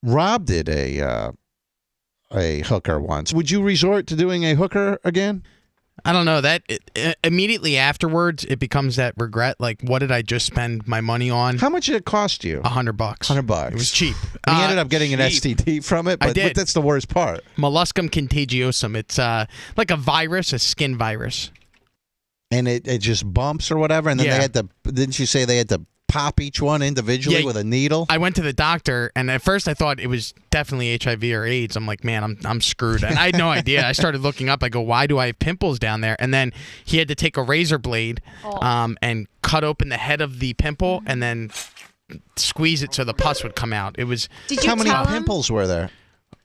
Rob did a hooker once. Would you resort to doing a hooker again? I don't know. That immediately afterwards, it becomes that regret. Like, what did I just spend my money on? How much did it cost you? $100. $100. It was cheap. We ended up getting an STD from it, but that's the worst part. Molluscum contagiosum. It's like a virus, a skin virus. And it just bumps or whatever, and then they had to. Didn't you say they had to pop each one individually with a needle? I went to the doctor, and at first I thought it was definitely HIV or AIDS. I'm like, man, I'm screwed. And I had no idea. I started looking up. I go, why do I have pimples down there? And then he had to take a razor blade and cut open the head of the pimple and then squeeze it so the pus would come out. It was. How many pimples were there?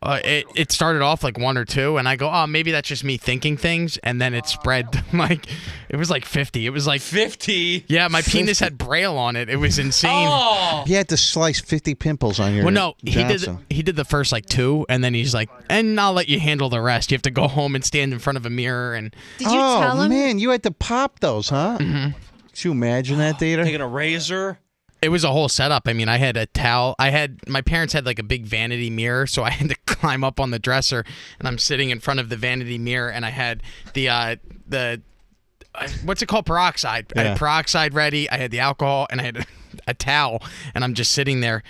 It started off like 1 or 2, and I go, oh, maybe that's just me thinking things, and then it spread like it was like 50. It was like 50. Yeah, my penis had Braille on it. It was insane. Oh. He had to slice 50 pimples on your. Well, no, Johnson. he did the first like 2, and then he's like, and I'll let you handle the rest. You have to go home and stand in front of a mirror and. Did you tell him? Man, you had to pop those, huh? Mm-hmm. Could you imagine that, Dieter? Taking a razor. It was a whole setup. I mean, I had a towel. My parents had like a big vanity mirror, so I had to climb up on the dresser, and I'm sitting in front of the vanity mirror, and I had the what's it called? Peroxide. I had peroxide ready. I had the alcohol, and I had a towel, and I'm just sitting there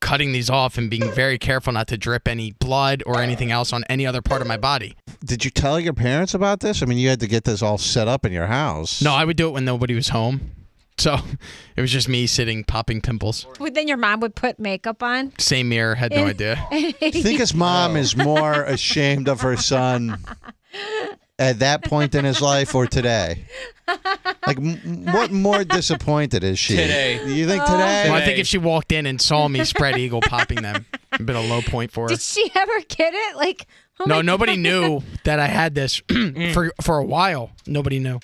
cutting these off and being very careful not to drip any blood or anything else on any other part of my body. Did you tell your parents about this? I mean, you had to get this all set up in your house. No, I would do it when nobody was home. So it was just me sitting, popping pimples. Then your mom would put makeup on? Same mirror, had no idea. I think his mom is more ashamed of her son at that point in his life or today? Like, what more disappointed is she? Today. You think today? Well, I think if she walked in and saw me spread eagle popping them, it'd been a low point for her. Did she ever get it? Like, no, nobody knew that I had this for a while. Nobody knew.